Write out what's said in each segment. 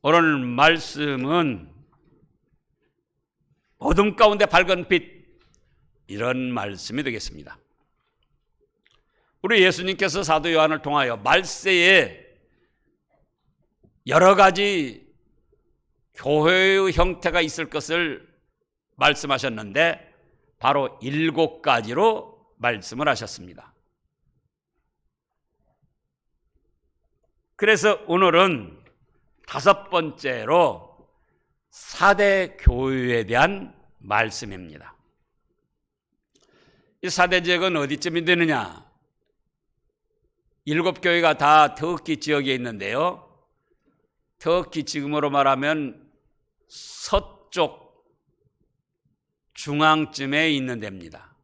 오늘 말씀은 어둠 가운데 밝은 빛, 이런 말씀이 되겠습니다. 우리 예수님께서 사도 요한을 통하여 말세에 여러 가지 교회의 형태가 있을 것을 말씀하셨는데 바로 7가지로 말씀을 하셨습니다. 그래서 오늘은 5번째로 4대 교회에 대한 말씀입니다. 이 4대 지역은 어디쯤이 되느냐? 7교회가 다 터키 지역에 있는데요. 터키 지금으로 말하면 서쪽 중앙쯤에 있는 데입니다.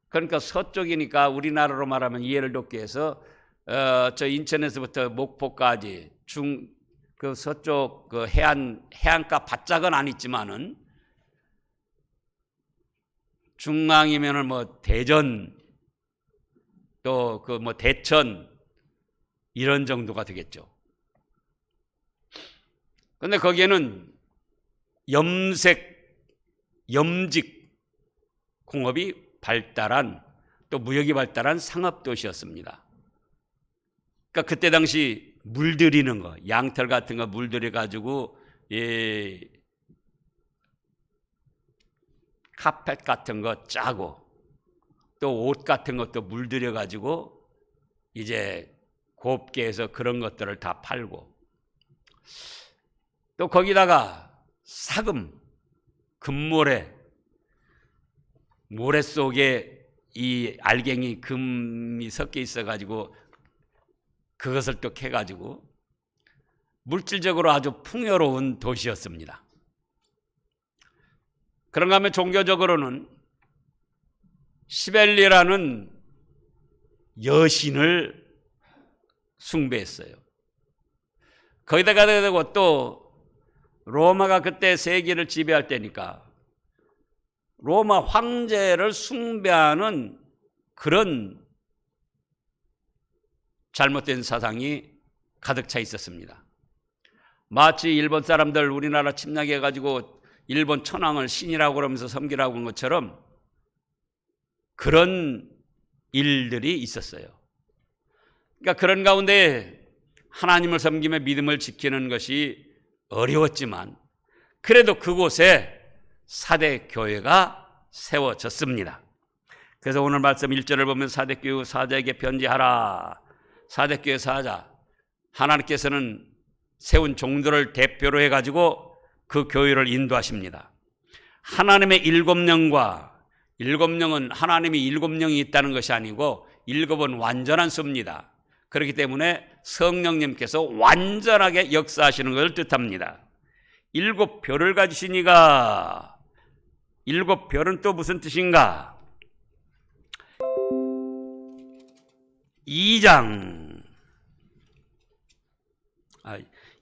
그러니까 서쪽이니까 우리나라로 말하면 이해를 돕기 위해서 저 인천에서부터 목포까지 그 서쪽 그 해안가 바짝은 아니지만은 중앙이면은 뭐 대전 또 그 뭐 대천 이런 정도가 되겠죠. 그런데 거기에는 염직 공업이 발달한 또 무역이 발달한 상업도시였습니다. 그러니까 그때 당시 물들이는 거, 양털 같은 거 물들여 가지고 카펫 같은 거 짜고 또 옷 같은 것도 물들여 가지고 이제 곱게 해서 그런 것들을 다 팔고 또 거기다가 사금, 금모래, 모래 속에 이 알갱이 금이 섞여 있어 가지고 그것을 또 캐가지고 물질적으로 아주 풍요로운 도시였습니다. 그런가 하면 종교적으로는 시벨리라는 여신을 숭배했어요. 거기다가 되고 또 로마가 그때 세계를 지배할 때니까 로마 황제를 숭배하는 그런 잘못된 사상이 가득 차 있었습니다. 마치 일본 사람들 우리나라 침략해가지고 일본 천황을 신이라고 그러면서 섬기라고 한 것처럼 그런 일들이 있었어요. 그러니까 그런 가운데 하나님을 섬기며 믿음을 지키는 것이 어려웠지만 그래도 그곳에 4대 교회가 세워졌습니다. 그래서 오늘 말씀 1절을 보면 4대 교회 사자에게 편지하라. 4대 교회 사자, 하나님께서는 세운 종들을 대표로 해가지고 그 교회를 인도하십니다. 하나님의 7영과 7영은 하나님이 7영이 있다는 것이 아니고 7은 완전한 수입니다. 그렇기 때문에 성령님께서 완전하게 역사하시는 것을 뜻합니다. 7별을 가지시니가 7별은 또 무슨 뜻인가? 1장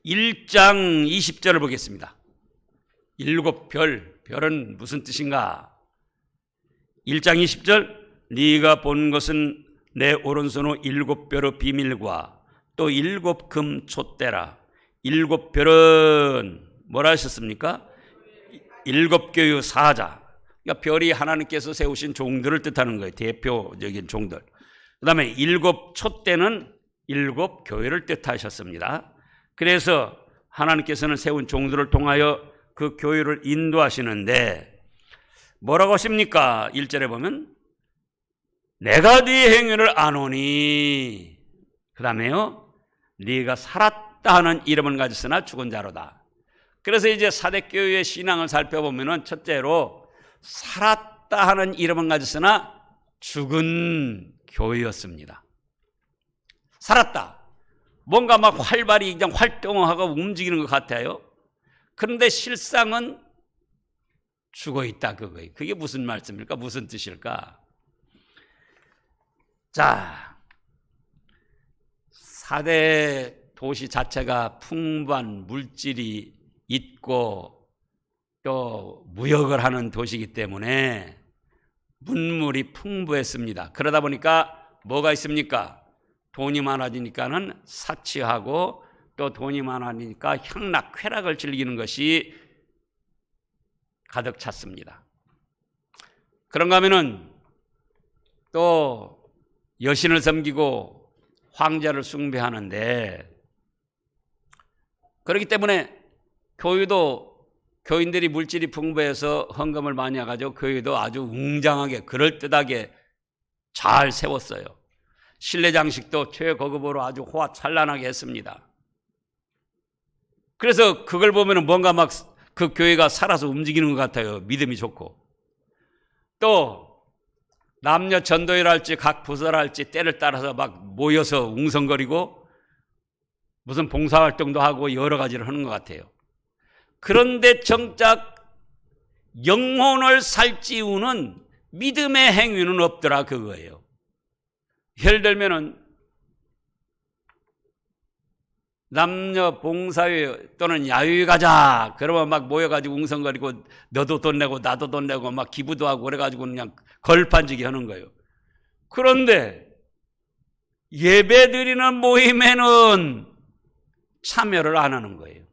20절을 보겠습니다. 7별, 별은 무슨 뜻인가? 1장 20절, 네가 본 것은 내 오른손의 7별의 비밀과 또 7금 촛대라. 7별은 뭐라 하셨습니까? 7교회 사자. 그러니까 별이 하나님께서 세우신 종들을 뜻하는 거예요. 대표적인 종들. 그 다음에 7 촛대는 7교회를 뜻하셨습니다. 그래서 하나님께서는 세운 종들을 통하여 그 교회를 인도하시는데 뭐라고 하십니까? 1절에 보면 내가 네 행위를 아노니, 그 다음에요, 네가 살았다 하는 이름을 가졌으나 죽은 자로다. 그래서 이제 4대 교회의 신앙을 살펴보면 첫째로 살았다 하는 이름은 가졌으나 죽은 교회였습니다. 살았다. 뭔가 막 활발히 그냥 활동하고 움직이는 것 같아요. 그런데 실상은 죽어 있다 그거예요. 그게 무슨 말씀일까? 무슨 뜻일까? 자, 4대 도시 자체가 풍부한 물질이 있고 또 무역을 하는 도시이기 때문에 문물이 풍부했습니다. 그러다 보니까 뭐가 있습니까? 돈이 많아지니까는 사치하고 또 돈이 많으니까 향락, 쾌락을 즐기는 것이 가득 찼습니다. 그런가 하면은 또 여신을 섬기고 황제를 숭배하는데, 그렇기 때문에 교인들이 물질이 풍부해서 헌금을 많이 해가지고 교회도 아주 웅장하게 그럴듯하게 잘 세웠어요. 실내 장식도 최고급으로 아주 호화찬란하게 했습니다. 그래서 그걸 보면 뭔가 막 그 교회가 살아서 움직이는 것 같아요. 믿음이 좋고. 또 남녀 전도회랄지 각 부서랄지 때를 따라서 막 모여서 웅성거리고 무슨 봉사활동도 하고 여러 가지를 하는 것 같아요. 그런데 정작 영혼을 살찌우는 믿음의 행위는 없더라, 그거예요. 예를 들면은 남녀 봉사회 또는 야유회 가자 그러면 막 모여가지고 웅성거리고 너도 돈 내고 나도 돈 내고 막 기부도 하고 그래가지고 그냥 걸판지기 하는 거예요. 그런데 예배 드리는 모임에는 참여를 안 하는 거예요.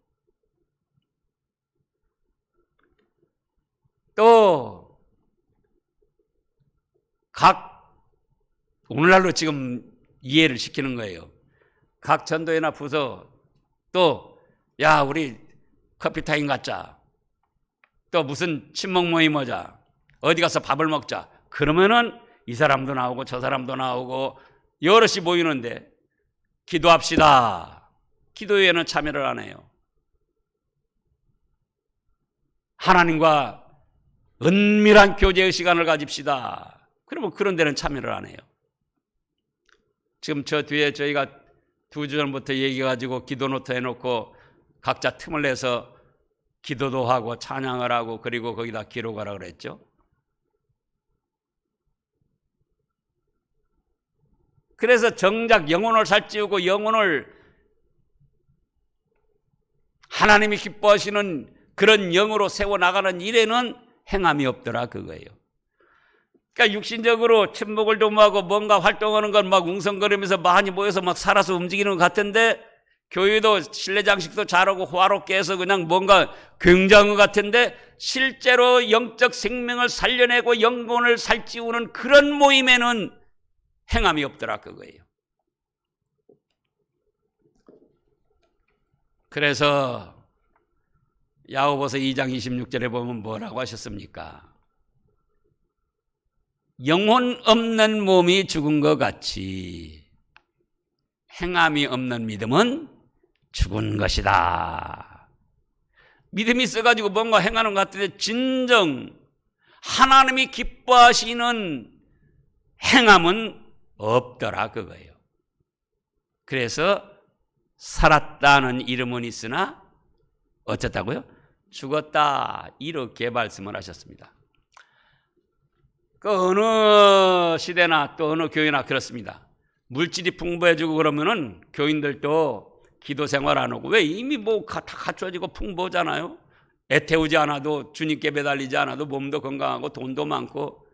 또 오늘날로 지금 이해를 시키는 거예요. 각 전도회나 부서 또 야 우리 커피 타임 갖자, 또 무슨 친목 모임 하자, 어디 가서 밥을 먹자, 그러면은 이 사람도 나오고 저 사람도 나오고 여럿이 모이는데 기도합시다, 기도회에는 참여를 안 해요. 하나님과 은밀한 교제의 시간을 가집시다, 그러면 그런 데는 참여를 안 해요. 지금 저 뒤에 저희가 2주 전부터 얘기해가지고 기도노트 해놓고 각자 틈을 내서 기도도 하고 찬양을 하고 그리고 거기다 기록하라 그랬죠. 그래서 정작 영혼을 살찌우고 영혼을 하나님이 기뻐하시는 그런 영으로 세워나가는 일에는 행함이 없더라, 그거예요. 그러니까 육신적으로 친목을 도모하고 뭔가 활동하는 건 막 웅성거리면서 많이 모여서 막 살아서 움직이는 것 같은데, 교회도 실내 장식도 잘하고 호화롭게 해서 그냥 뭔가 굉장한 것 같은데, 실제로 영적 생명을 살려내고 영혼을 살찌우는 그런 모임에는 행함이 없더라, 그거예요. 그래서 야고보서 2장 26절에 보면 뭐라고 하셨습니까? 영혼 없는 몸이 죽은 것 같이 행함이 없는 믿음은 죽은 것이다. 믿음이 있어가지고 뭔가 행하는 것 같은데 진정 하나님이 기뻐하시는 행함은 없더라, 그거예요. 그래서 살았다는 이름은 있으나 어쨌다고요? 죽었다, 이렇게 말씀을 하셨습니다. 그 어느 시대나 또 어느 교회나 그렇습니다. 물질이 풍부해지고 그러면은 교인들도 기도 생활 안 하고, 왜 이미 뭐 다 갖춰지고 풍부하잖아요. 애 태우지 않아도, 주님께 매달리지 않아도 몸도 건강하고 돈도 많고.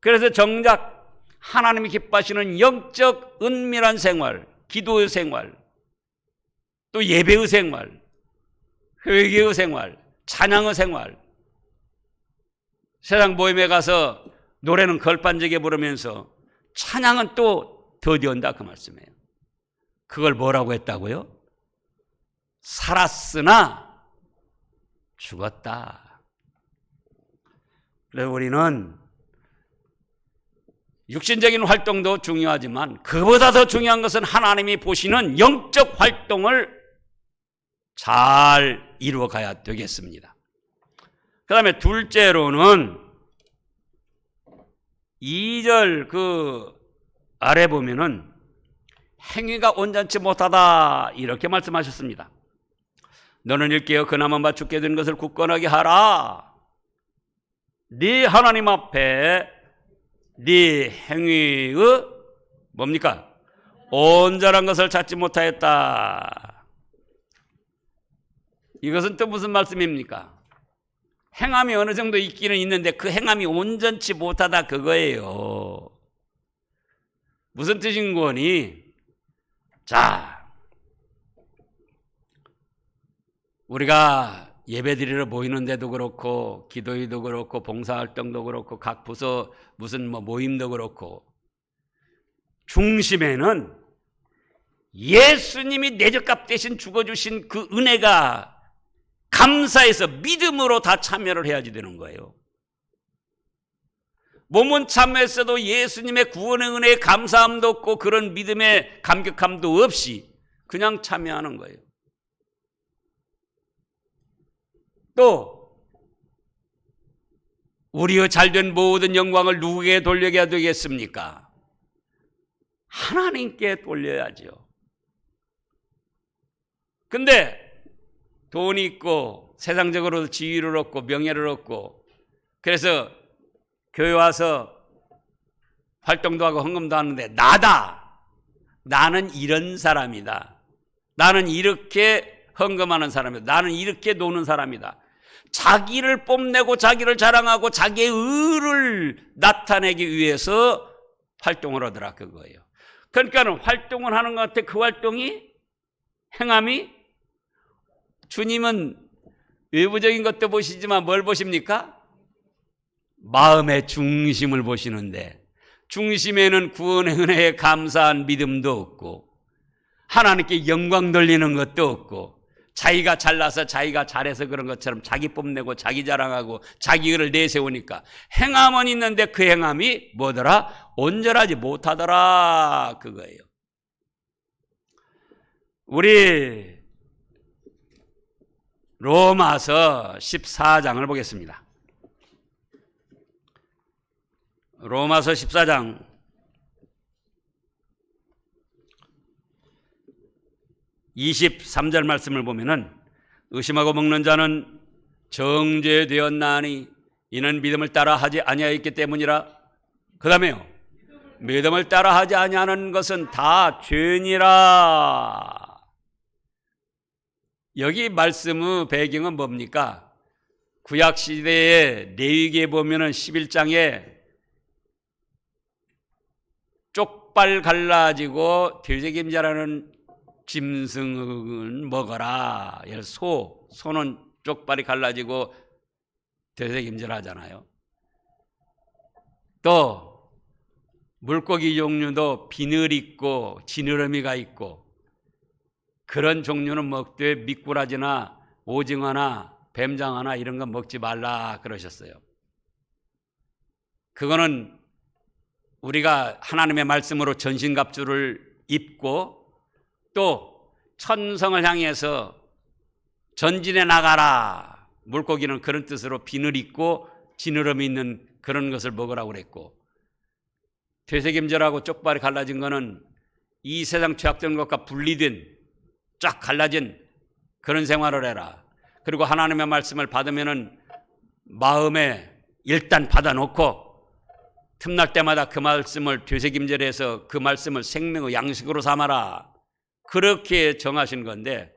그래서 정작 하나님이 기뻐하시는 영적 은밀한 생활, 기도의 생활, 또 예배의 생활, 회개의 생활, 찬양의 생활, 세상 모임에 가서 노래는 걸반지게 부르면서 찬양은 또 더디온다, 그 말씀이에요. 그걸 뭐라고 했다고요? 살았으나 죽었다. 그래서 우리는 육신적인 활동도 중요하지만 그보다 더 중요한 것은 하나님이 보시는 영적 활동을 잘 이루어가야 되겠습니다. 그 다음에 둘째로는 2절 그 아래 보면은 행위가 온전치 못하다, 이렇게 말씀하셨습니다. 너는 일깨어 그나마 맞추게 된 것을 굳건하게 하라. 네 하나님 앞에 네 행위의 뭡니까? 온전한 것을 찾지 못하였다. 이것은 또 무슨 말씀입니까? 행함이 어느 정도 있기는 있는데 그 행함이 온전치 못하다, 그거예요. 무슨 뜻인 거니? 자, 우리가 예배드리러 모이는데도 그렇고 기도회도 그렇고 봉사활동도 그렇고 각 부서 무슨 모임도 그렇고 중심에는 예수님이 내 죗값 대신 죽어주신 그 은혜가 감사해서 믿음으로 다 참여를 해야지 되는 거예요. 몸은 참여했어도 예수님의 구원의 은혜에 감사함도 없고 그런 믿음의 감격함도 없이 그냥 참여하는 거예요. 또 우리의 잘된 모든 영광을 누구에게 돌려야 되겠습니까? 하나님께 돌려야죠. 근데 돈이 있고 세상적으로 지위를 얻고 명예를 얻고 그래서 교회 와서 활동도 하고 헌금도 하는데 나는 이런 사람이다. 나는 이렇게 헌금하는 사람이다. 나는 이렇게 노는 사람이다. 자기를 뽐내고 자기를 자랑하고 자기의 의를 나타내기 위해서 활동을 하더라 그거예요. 그러니까 활동을 하는 것 같아. 그 활동이 행함이 주님은 외부적인 것도 보시지만 뭘 보십니까? 마음의 중심을 보시는데 중심에는 구원의 은혜에 감사한 믿음도 없고 하나님께 영광 돌리는 것도 없고 자기가 잘나서 자기가 잘해서 그런 것처럼 자기 뽐내고 자기 자랑하고 자기 의를 내세우니까 행함은 있는데 그 행함이 뭐더라? 온전하지 못하더라 그거예요. 우리 로마서 14장을 보겠습니다. 로마서 14장 23절 말씀을 보면은 의심하고 먹는 자는 정죄되었나니 이는 믿음을 따라 하지 아니하였기 때문이라. 그 다음에요. 믿음을 따라 하지 아니하는 것은 다 죄니라. 여기 말씀의 배경은 뭡니까? 구약시대에 레위기에 보면은 11장에 쪽발 갈라지고 되새김자라는 짐승은 먹어라. 소는 쪽발이 갈라지고 되새김질 하잖아요. 또 물고기 종류도 비늘 있고 지느러미가 있고 그런 종류는 먹되 미꾸라지나 오징어나 뱀장어나 이런 건 먹지 말라 그러셨어요. 그거는 우리가 하나님의 말씀으로 전신갑주를 입고 또 천성을 향해서 전진해 나가라. 물고기는 그런 뜻으로 비늘 있고 지느러미 있는 그런 것을 먹으라고 그랬고 되새김질하고 쪽발이 갈라진 거는 이 세상 죄악된 것과 분리된 쫙 갈라진 그런 생활을 해라. 그리고 하나님의 말씀을 받으면은 마음에 일단 받아놓고 틈날 때마다 그 말씀을 되새김질해서 그 말씀을 생명의 양식으로 삼아라. 그렇게 정하신 건데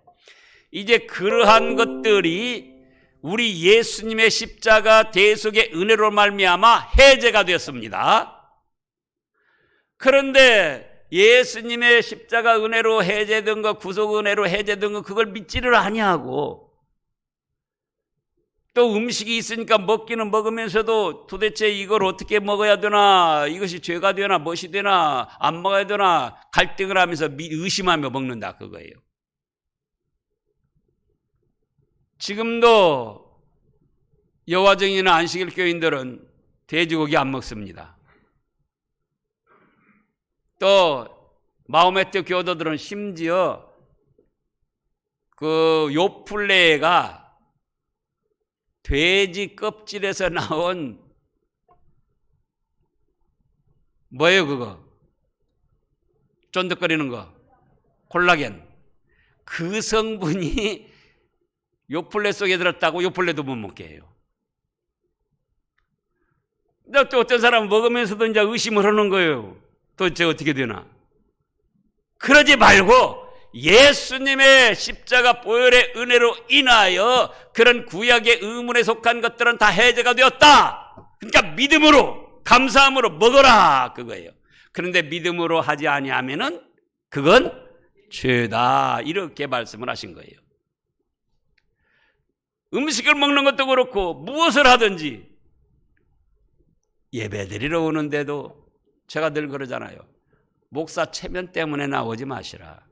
이제 그러한 것들이 우리 예수님의 십자가 대속의 은혜로 말미암아 해제가 됐습니다. 그런데 예수님의 십자가 은혜로 해제된 것, 구속 은혜로 해제된 것 그걸 믿지를 아니하고 또 음식이 있으니까 먹기는 먹으면서도 도대체 이걸 어떻게 먹어야 되나, 이것이 죄가 되나 무엇이 되나 안 먹어야 되나 갈등을 하면서 의심하며 먹는다 그거예요. 지금도 여화정이나 안식일 교인들은 돼지고기 안 먹습니다. 또 마호메트 교도들은 심지어 그 요플레가 돼지 껍질에서 나온 뭐예요 그거? 쫀득거리는 거 콜라겐. 그 성분이 요플레 속에 들었다고 요플레도 못 먹게 해요. 근데 또 어떤 사람은 먹으면서도 이제 의심을 하는 거예요. 도대체 어떻게 되나? 그러지 말고 예수님의 십자가 보혈의 은혜로 인하여 그런 구약의 의문에 속한 것들은 다 해제가 되었다. 그러니까 믿음으로 감사함으로 먹어라 그거예요. 그런데 믿음으로 하지 아니하면은 그건 죄다 이렇게 말씀을 하신 거예요. 음식을 먹는 것도 그렇고 무엇을 하든지 예배드리러 오는데도 제가 늘 그러잖아요. 목사 체면 때문에 나오지 마시라.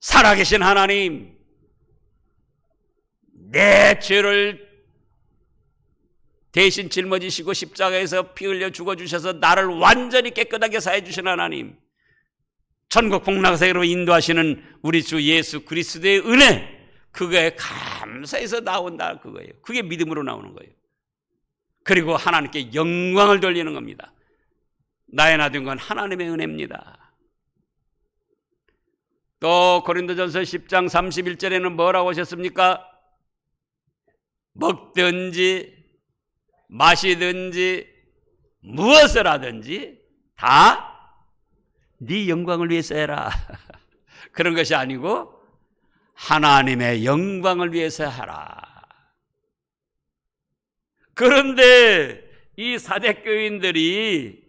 살아계신 하나님, 내 죄를 대신 짊어지시고 십자가에서 피 흘려 죽어주셔서 나를 완전히 깨끗하게 사해 주신 하나님, 천국 복락세계로 인도하시는 우리 주 예수 그리스도의 은혜, 그거에 감사해서 나온다, 그거예요. 그게 믿음으로 나오는 거예요. 그리고 하나님께 영광을 돌리는 겁니다. 나의 나된 건 하나님의 은혜입니다. 또 고린도전서 10장 31절에는 뭐라고 하셨습니까? 먹든지 마시든지 무엇을 하든지 다 네 영광을 위해서 해라. 그런 것이 아니고 하나님의 영광을 위해서 하라. 그런데 이 사대교인들이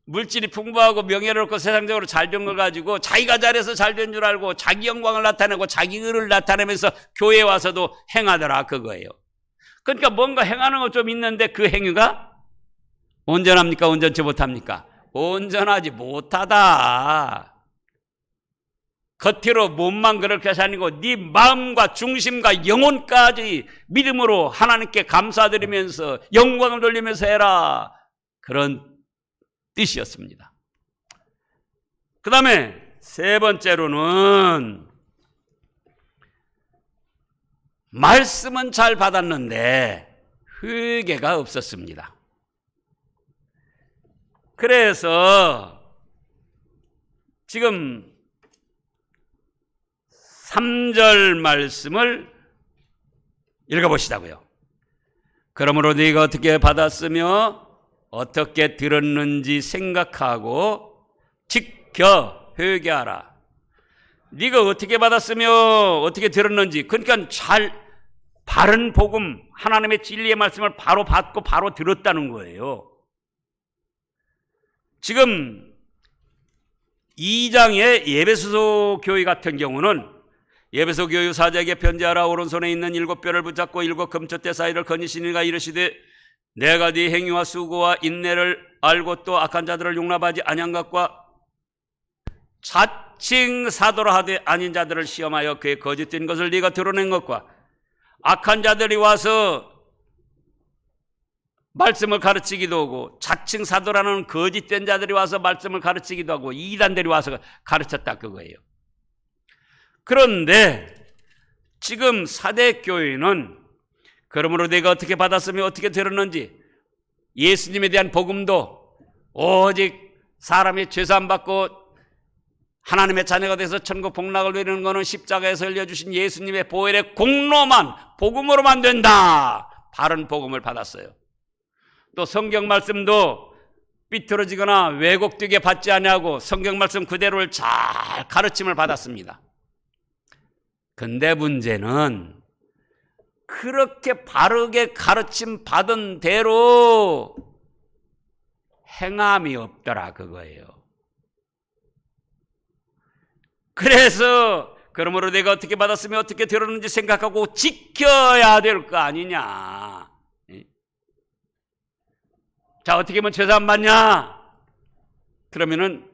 물질이 풍부하고 명예롭고 세상적으로 잘 된 걸 가지고 자기가 잘해서 잘 된 줄 알고 자기 영광을 나타내고 자기 의를 나타내면서 교회에 와서도 행하더라, 그거예요. 그러니까 뭔가 행하는 거 좀 있는데 그 행위가 온전합니까? 온전치 못합니까? 온전하지 못하다. 겉으로 몸만 그렇게 사니고 네 마음과 중심과 영혼까지 믿음으로 하나님께 감사드리면서 영광을 돌리면서 해라, 그런 뜻이었습니다. 그 다음에 세 번째로는 말씀은 잘 받았는데 회개가 없었습니다. 그래서 지금 3절 말씀을 읽어보시자고요. 그러므로 네가 어떻게 받았으며 어떻게 들었는지 생각하고 지켜 회개하라. 네가 어떻게 받았으며 어떻게 들었는지, 그러니까 바른 복음, 하나님의 진리의 말씀을 바로 받고 바로 들었다는 거예요. 지금 2장의 에베소 교회 같은 경우는 에베소 교회 사제에게 편지하라. 오른손에 있는 7뼈를 붙잡고 7 금초대 사이를 거니시니가 이르시되 내가 네 행위와 수고와 인내를 알고 또 악한 자들을 용납하지 아니한 것과 자칭 사도라 하되 아닌 자들을 시험하여 그의 거짓된 것을 네가 드러낸 것과 악한 자들이 와서 말씀을 가르치기도 하고 자칭 사도라는 거짓된 자들이 와서 말씀을 가르치기도 하고 이단들이 와서 가르쳤다, 그거예요. 그런데 지금 사대교회는 그러므로 내가 어떻게 받았으며 어떻게 들었는지, 예수님에 대한 복음도 오직 사람이 죄사함 받고 하나님의 자녀가 돼서 천국 복락을 누리는 것은 십자가에서 흘려주신 예수님의 보혈의 공로만, 복음으로만 된다. 바른 복음을 받았어요. 또 성경 말씀도 삐뚤어지거나 왜곡되게 받지 아니하고 성경 말씀 그대로를 잘 가르침을 받았습니다. 근데 문제는 그렇게 바르게 가르침 받은 대로 행함이 없더라, 그거예요. 그래서 그러므로 내가 어떻게 받았으며 어떻게 들었는지 생각하고 지켜야 될 거 아니냐. 자, 어떻게 하면 죄사 안 받냐? 그러면은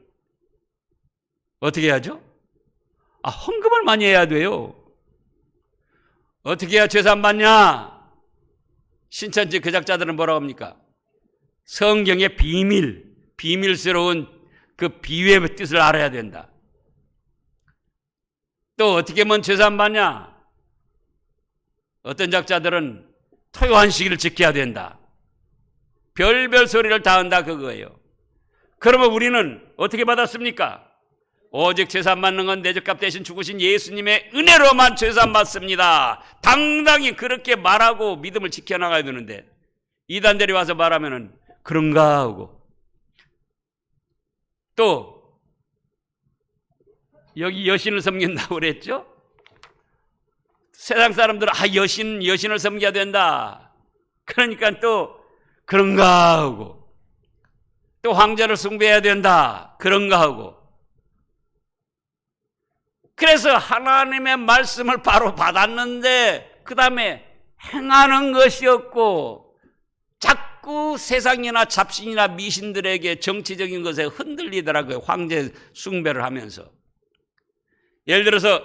어떻게 해야죠? 헌금을 많이 해야 돼요. 어떻게 해야 죄사 안 받냐? 신천지 그 작자들은 뭐라고 합니까? 성경의 비밀스러운 그 비유의 뜻을 알아야 된다. 또 어떻게 하면 죄사 안 받냐? 어떤 작자들은 토요한식일을 지켜야 된다. 별별 소리를 다 한다, 그거예요. 그러면 우리는 어떻게 받았습니까? 오직 죄사 안 받는 건 내 죄값 대신 죽으신 예수님의 은혜로만 죄사 안 받습니다. 당당히 그렇게 말하고 믿음을 지켜나가야 되는데 이단들이 와서 말하면은 그런가 하고, 또 여기 여신을 섬긴다고 그랬죠? 세상 사람들은 여신을 섬겨야 된다. 그러니까 또 그런가 하고, 또 황제를 숭배해야 된다. 그런가 하고, 그래서 하나님의 말씀을 바로 받았는데 그 다음에 행하는 것이 없고 자꾸 세상이나 잡신이나 미신들에게 정치적인 것에 흔들리더라고요. 황제 숭배를 하면서. 예를 들어서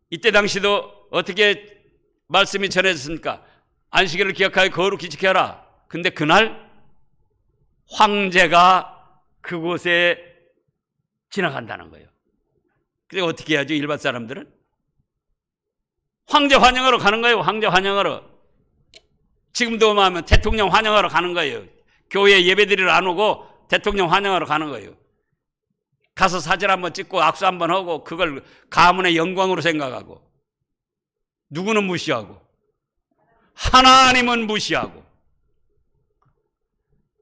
이때 당시도 어떻게 말씀이 전해졌습니까? 안식일을 기억하여 거룩히 지켜라. 근데 그날 황제가 그곳에 지나간다는 거예요. 그래 어떻게 해야죠? 일반 사람들은 황제 환영하러 가는 거예요. 황제 환영하러. 지금도 하면 대통령 환영하러 가는 거예요. 교회 예배드리러 안 오고 대통령 환영하러 가는 거예요. 가서 사진 한번 찍고 악수 한번 하고 그걸 가문의 영광으로 생각하고 누구는 무시하고 하나님은 무시하고.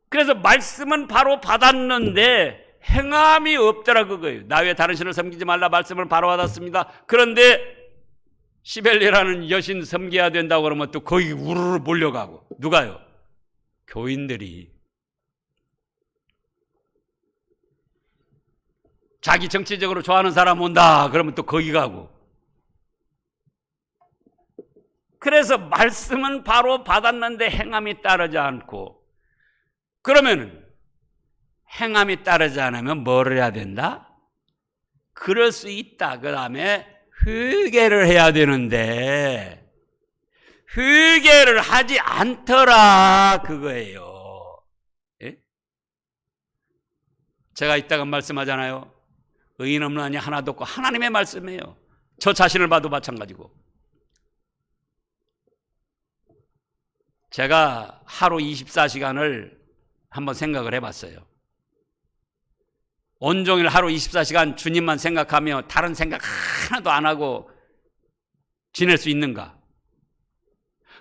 그래서 말씀은 바로 받았는데 행함이 없더라 그거예요. 나 외에 다른 신을 섬기지 말라 말씀을 바로 받았습니다. 그런데 시벨리라는 여신 섬겨야 된다고 그러면 또 거기 우르르 몰려가고. 누가요? 교인들이. 자기 정치적으로 좋아하는 사람 온다 그러면 또 거기 가고. 그래서 말씀은 바로 받았는데 행함이 따르지 않고, 그러면 행함이 따르지 않으면 뭘 해야 된다? 그럴 수 있다. 그 다음에 회개를 해야 되는데 회개를 하지 않더라 그거예요. 예? 제가 이따가 말씀하잖아요. 의인 없는 아니 하나도 없고 하나님의 말씀이에요. 저 자신을 봐도 마찬가지고. 제가 하루 24시간을 한번 생각을 해봤어요. 온종일 하루 24시간 주님만 생각하며 다른 생각 하나도 안 하고 지낼 수 있는가?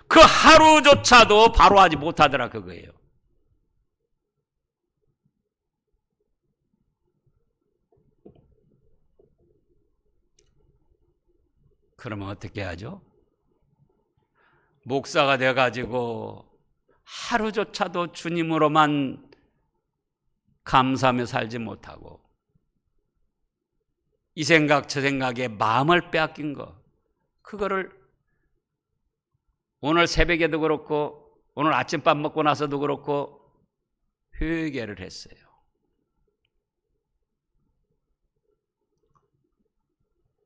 그 하루조차도 바로 하지 못하더라 그거예요. 그러면 어떻게 하죠? 목사가 돼가지고 하루조차도 주님으로만 감사하며 살지 못하고 이 생각 저 생각에 마음을 빼앗긴 거, 그거를 오늘 새벽에도 그렇고 오늘 아침밥 먹고 나서도 그렇고 회개를 했어요.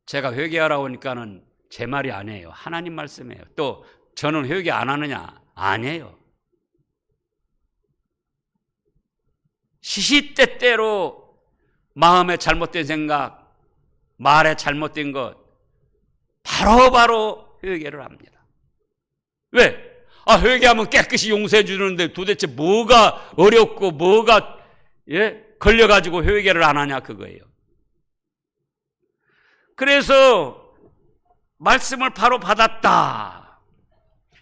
제가 회개하라고 하니까는 제 말이 아니에요. 하나님 말씀이에요. 또 저는 회개 안 하느냐? 아니에요. 시시때때로 마음에 잘못된 생각, 말에 잘못된 것 바로바로 회개를 합니다. 왜? 회개하면 깨끗이 용서해 주는데 도대체 뭐가 어렵고 뭐가 걸려가지고 회개를 안 하냐 그거예요. 그래서 말씀을 바로 받았다.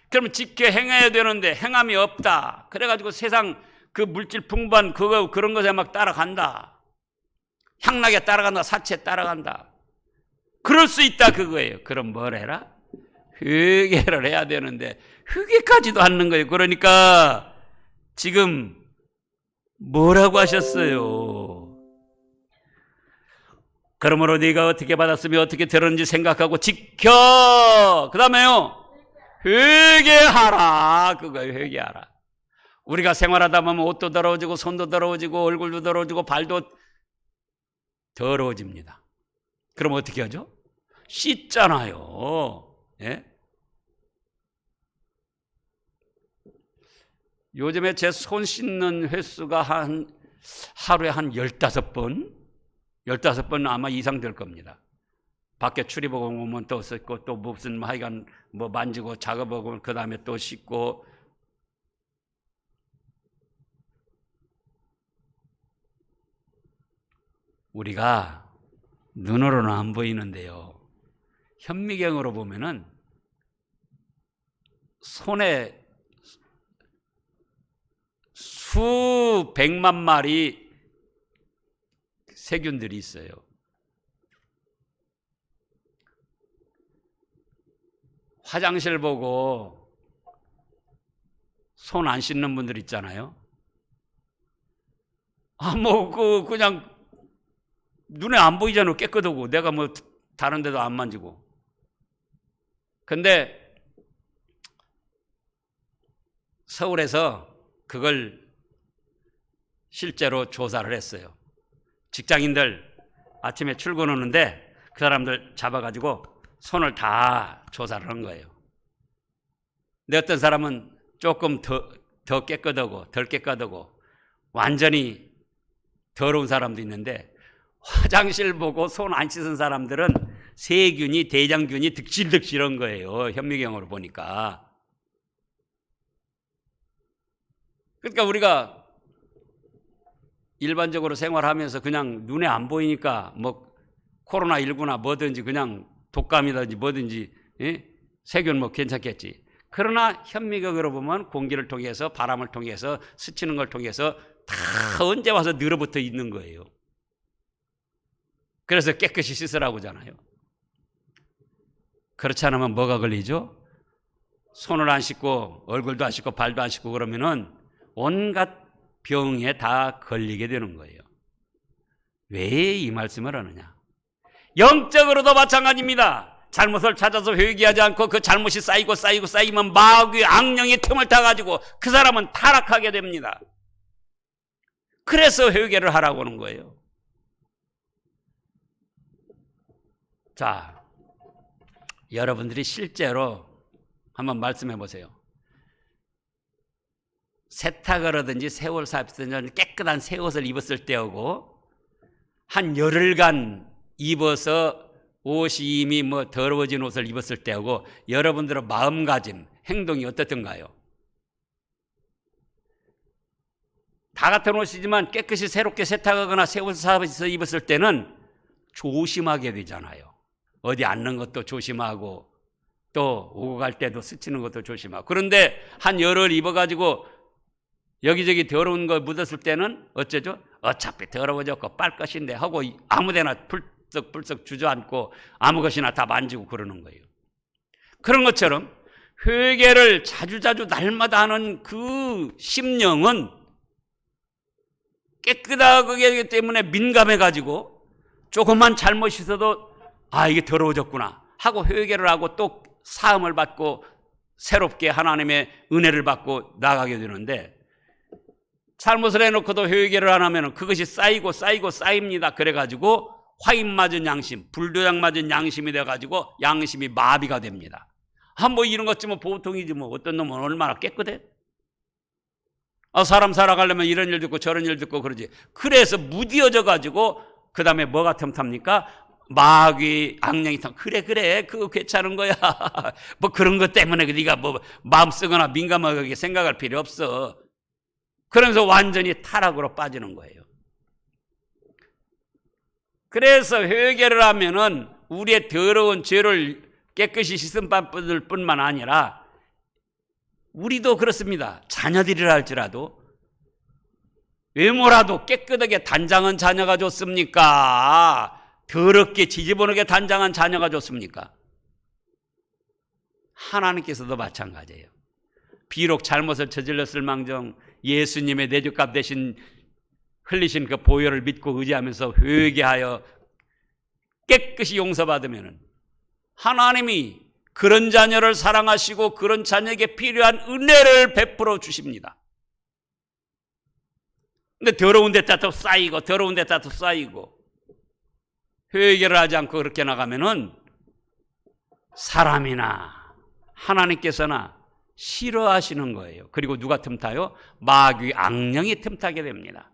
그러면 지켜 행해야 되는데 행함이 없다. 그래가지고 세상 그 물질 풍부한 그런 것에 막 따라간다. 향락에 따라간다. 사치에 따라간다. 그럴 수 있다 그거예요. 그럼 뭘 해라? 회개를 해야 되는데 회개까지도 않는 거예요. 그러니까 지금 뭐라고 하셨어요? 그러므로 네가 어떻게 받았으며 어떻게 들었는지 생각하고 지켜. 그 다음에요, 회개하라. 그거예요. 회개하라. 우리가 생활하다 보면 옷도 더러워지고 손도 더러워지고 얼굴도 더러워지고 발도 더러워집니다. 그럼 어떻게 하죠? 씻잖아요. 예? 요즘에 제 손 씻는 횟수가 하루에 한 15번? 15번 아마 이상 될 겁니다. 밖에 출입하고 오면 또 씻고 또 무슨 하여간 뭐 만지고 작업하고 그 다음에 또 씻고. 우리가 눈으로는 안 보이는데요, 현미경으로 보면은 손에 수백만 마리 세균들이 있어요. 화장실 보고 손 안 씻는 분들 있잖아요. 그냥 눈에 안 보이잖아요. 깨끗하고. 내가 뭐 다른 데도 안 만지고. 근데 서울에서 그걸 실제로 조사를 했어요. 직장인들 아침에 출근하는데 그 사람들 잡아가지고 손을 다 조사를 한 거예요. 근데 어떤 사람은 조금 더 깨끗하고 덜 깨끗하고 완전히 더러운 사람도 있는데, 화장실 보고 손 안 씻은 사람들은 세균이, 대장균이 득실득실한 거예요. 현미경으로 보니까. 그러니까 우리가 일반적으로 생활하면서 그냥 눈에 안 보이니까 뭐 코로나19나 뭐든지 그냥 독감이든지 뭐든지, 예? 세균 뭐 괜찮겠지. 그러나 현미경으로 보면 공기를 통해서, 바람을 통해서, 스치는 걸 통해서 다 언제 와서 늘어붙어 있는 거예요. 그래서 깨끗이 씻으라고 하잖아요. 그렇지 않으면 뭐가 걸리죠? 손을 안 씻고 얼굴도 안 씻고 발도 안 씻고 그러면은 온갖 병에 다 걸리게 되는 거예요. 왜 이 말씀을 하느냐? 영적으로도 마찬가지입니다. 잘못을 찾아서 회개하지 않고 그 잘못이 쌓이면 마귀 악령의 틈을 타가지고 그 사람은 타락하게 됩니다. 그래서 회개를 하라고 하는 거예요. 자, 여러분들이 실제로 한번 말씀해 보세요. 세탁을 하든지 새 옷을 샀든지 깨끗한 새 옷을 입었을 때하고 한 열흘간 입어서 옷이 이미 뭐 더러워진 옷을 입었을 때하고 여러분들의 마음가짐, 행동이 어떻던가요? 다 같은 옷이지만 깨끗이 새롭게 세탁하거나 새 옷을 사서 입었을 때는 조심하게 되잖아요. 어디 앉는 것도 조심하고 또 오고 갈 때도 스치는 것도 조심하고. 그런데 한 열흘 입어가지고 여기저기 더러운 거 묻었을 때는 어쩌죠? 어차피 더러워졌고 빨 것인데 하고 아무데나 불썩불썩 주저앉고 아무 것이나 다 만지고 그러는 거예요. 그런 것처럼 회개를 자주자주 날마다 하는 그 심령은 깨끗하기 때문에 민감해가지고 조금만 잘못이 있어도 아, 이게 더러워졌구나 하고 회개를 하고 또 사함을 받고 새롭게 하나님의 은혜를 받고 나가게 되는데, 잘못을 해놓고도 회개를 안 하면 그것이 쌓입니다. 그래가지고 화인 맞은 양심, 불도장 맞은 양심이 돼가지고 양심이 마비가 됩니다. 뭐 이런 것쯤은 뭐 보통이지 뭐. 어떤 놈은 얼마나 깨끗해? 사람 살아가려면 이런 일 듣고 저런 일 듣고 그러지. 그래서 무디어져 가지고 그 다음에 뭐가 틈탑니까? 마귀 악령이 틈. 그래 그거 괜찮은 거야. 뭐 그런 것 때문에 네가 뭐 마음 쓰거나 민감하게 생각할 필요 없어. 그러면서 완전히 타락으로 빠지는 거예요. 그래서 회개를 하면은 우리의 더러운 죄를 깨끗이 씻은 뿐만 아니라 우리도 그렇습니다. 자녀들이라 할지라도 외모라도 깨끗하게 단장한 자녀가 좋습니까? 더럽게 지저분하게 단장한 자녀가 좋습니까? 하나님께서도 마찬가지예요. 비록 잘못을 저질렀을 망정 예수님의 내죄값 대신 흘리신 그 보혈을 믿고 의지하면서 회개하여 깨끗이 용서받으면 하나님이 그런 자녀를 사랑하시고 그런 자녀에게 필요한 은혜를 베풀어 주십니다. 근데 더러운 데다 또 쌓이고 더러운 데다 또 쌓이고 회개를 하지 않고 그렇게 나가면은 사람이나 하나님께서나 싫어하시는 거예요. 그리고 누가 틈타요? 마귀 악령이 틈타게 됩니다.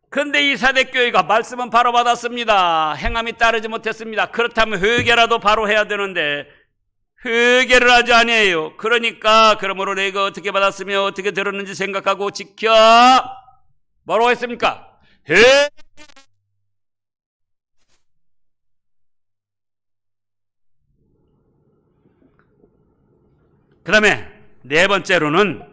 그런데 이 사대교회가 말씀은 바로 받았습니다. 행함이 따르지 못했습니다. 그렇다면 회개라도 바로 해야 되는데 회개를 하지 아니에요. 그러니까 그러므로 내가 어떻게 받았으며 어떻게 들었는지 생각하고 지켜. 뭐라고 했습니까? 그 다음에 네 번째로는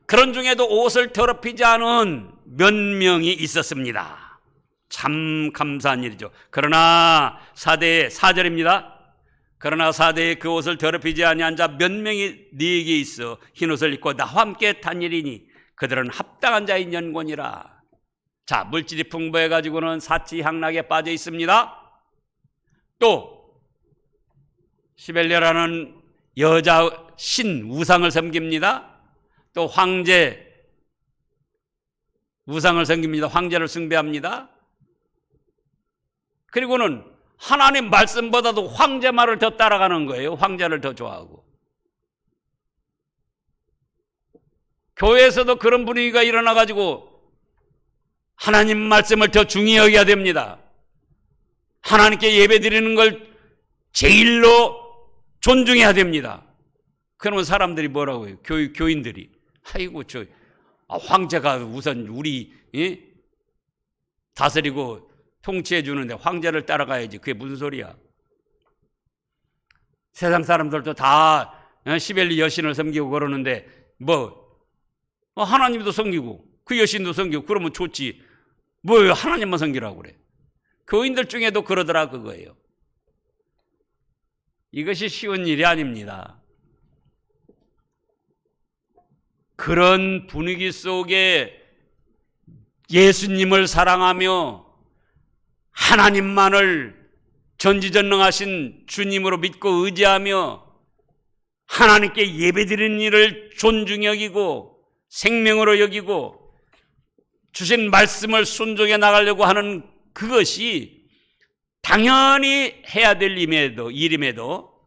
그런 중에도 옷을 더럽히지 않은 몇 명이 있었습니다. 참 감사한 일이죠. 그러나 4절입니다. 그러나 4대에 그 옷을 더럽히지 아니한 자 몇 명이 네게 있어 흰옷을 입고 나와 함께 탄 일이니 그들은 합당한 자인 연곤이라. 자, 물질이 풍부해 가지고는 사치향락에 빠져 있습니다. 또 시벨리아라는 여자 신 우상을 섬깁니다. 또 황제 우상을 섬깁니다. 황제를 숭배합니다. 그리고는 하나님 말씀보다도 황제 말을 더 따라가는 거예요. 황제를 더 좋아하고. 교회에서도 그런 분위기가 일어나 가지고 하나님 말씀을 더 중히 여겨야 됩니다. 하나님께 예배 드리는 걸 제일로 존중해야 됩니다. 그러면 사람들이 뭐라고 해요? 교인들이 아이고 황제가 우선 우리 다스리고 통치해 주는데 황제를 따라가야지. 그게 무슨 소리야? 세상 사람들도 다 시벨리 여신을 섬기고 그러는데 하나님도 섬기고 그 여신도 섬기고 그러면 좋지. 뭐 하나님만 섬기라고 그래. 교인들 중에도 그러더라 그거예요. 이것이 쉬운 일이 아닙니다. 그런 분위기 속에 예수님을 사랑하며 하나님만을 전지전능하신 주님으로 믿고 의지하며 하나님께 예배드리는 일을 존중히 여기고 생명으로 여기고 주신 말씀을 순종해 나가려고 하는 그것이 당연히 해야 될 일임에도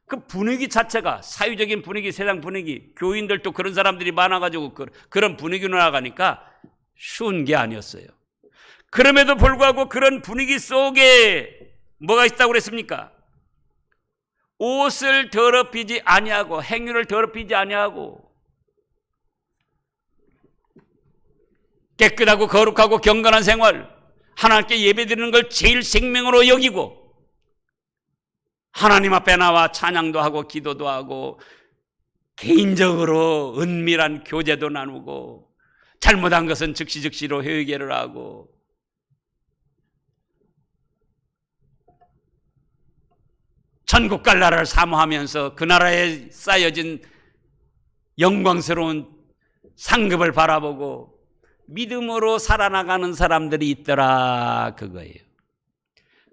그 분위기 자체가 사회적인 분위기, 세상 분위기, 교인들도 그런 사람들이 많아가지고 그런 분위기로 나가니까 쉬운 게 아니었어요. 그럼에도 불구하고 그런 분위기 속에 뭐가 있다고 그랬습니까? 옷을 더럽히지 아니하고 행위를 더럽히지 아니하고 깨끗하고 거룩하고 경건한 생활, 하나님께 예배드리는 걸 제일 생명으로 여기고 하나님 앞에 나와 찬양도 하고 기도도 하고 개인적으로 은밀한 교제도 나누고 잘못한 것은 즉시즉시로 회개를 하고 천국 갈 나라를 사모하면서 그 나라에 쌓여진 영광스러운 상급을 바라보고 믿음으로 살아나가는 사람들이 있더라 그거예요.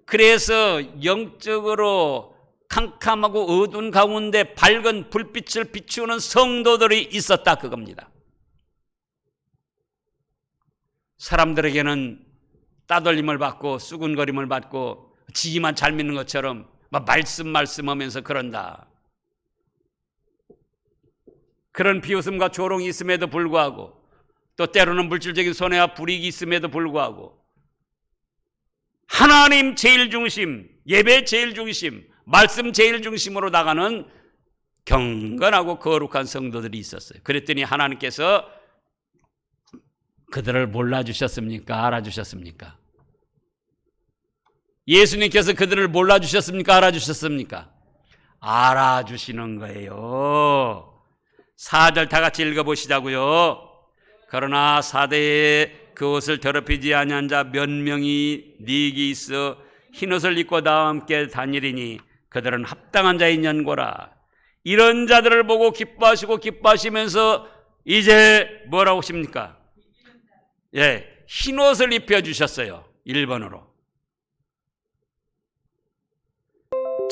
그래서 영적으로 캄캄하고 어두운 가운데 밝은 불빛을 비추는 성도들이 있었다 그겁니다. 사람들에게는 따돌림을 받고 수군거림을 받고 지기만 잘 믿는 것처럼 막 말씀하면서 그런다. 그런 비웃음과 조롱이 있음에도 불구하고 또 때로는 물질적인 손해와 불이익이 있음에도 불구하고 하나님 제일 중심, 예배 제일 중심, 말씀 제일 중심으로 나가는 경건하고 거룩한 성도들이 있었어요. 그랬더니 하나님께서 그들을 몰라주셨습니까? 알아주셨습니까? 예수님께서 그들을 몰라주셨습니까? 알아주셨습니까? 알아주시는 거예요. 4절 다 같이 읽어보시자고요. 그러나 사대에 그 옷을 더럽히지 아니한 자 몇 명이 네게 있어 흰옷을 입고 나와 함께 다니리니 그들은 합당한 자인 연고라. 이런 자들을 보고 기뻐하시고 기뻐하시면서 이제 뭐라고 하십니까? 흰옷을 입혀주셨어요. 1번으로.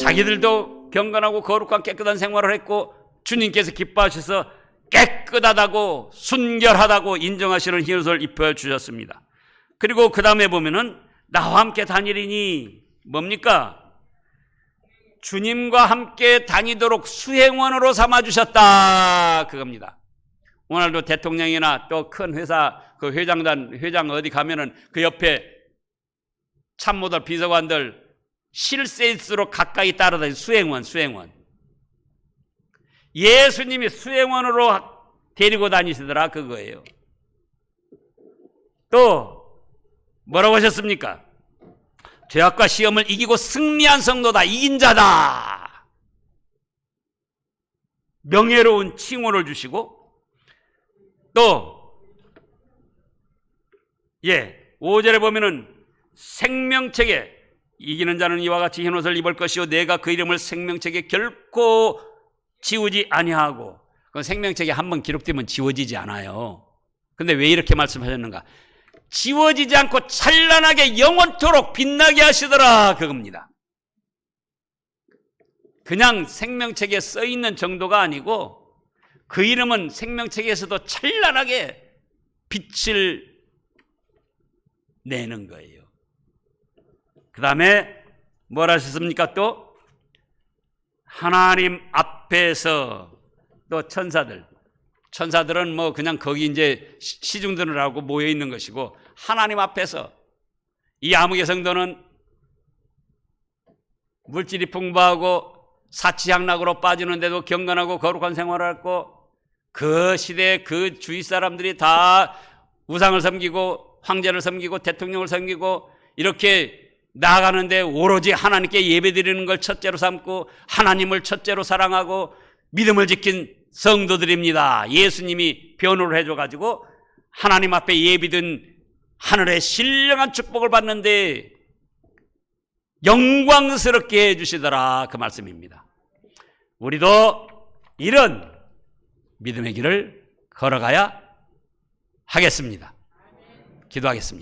자기들도 경건하고 거룩한 깨끗한 생활을 했고 주님께서 기뻐하셔서 깨끗하다고 순결하다고 인정하시는 흰옷을 입혀주셨습니다. 그리고 그 다음에 보면은 나와 함께 다니리니 뭡니까? 주님과 함께 다니도록 수행원으로 삼아주셨다 그겁니다. 오늘도 대통령이나 또 큰 회사 그 회장 어디 가면은 그 옆에 참모들 비서관들 실세일수록 가까이 따라다니는 수행원. 예수님이 수행원으로 데리고 다니시더라 그거예요. 또 뭐라고 하셨습니까? 죄악과 시험을 이기고 승리한 성도다. 이긴 자다. 명예로운 칭호를 주시고 또 5절에 보면은 생명책에 이기는 자는 이와 같이 흰옷을 입을 것이요 내가 그 이름을 생명책에 결코 지우지 아니하고. 그건 생명책에 한번 기록되면 지워지지 않아요. 근데 왜 이렇게 말씀하셨는가? 지워지지 않고 찬란하게 영원토록 빛나게 하시더라 그겁니다. 그냥 생명책에 써 있는 정도가 아니고 그 이름은 생명책에서도 찬란하게 빛을 내는 거예요. 그 다음에 뭐라 하셨습니까? 또 하나님 앞에서 또 천사들은 뭐 그냥 거기 이제 시중들하고 모여 있는 것이고, 하나님 앞에서 이 암흑의 성도는 물질이 풍부하고 사치향락으로 빠지는데도 경건하고 거룩한 생활을 했고, 그 시대에 그 주위 사람들이 다 우상을 섬기고 황제를 섬기고 대통령을 섬기고 이렇게 나아가는데 오로지 하나님께 예배드리는 걸 첫째로 삼고 하나님을 첫째로 사랑하고 믿음을 지킨 성도들입니다. 예수님이 변호를 해줘가지고 하나님 앞에 예비된 하늘의 신령한 축복을 받는데 영광스럽게 해주시더라 그 말씀입니다. 우리도 이런 믿음의 길을 걸어가야 하겠습니다. 기도하겠습니다.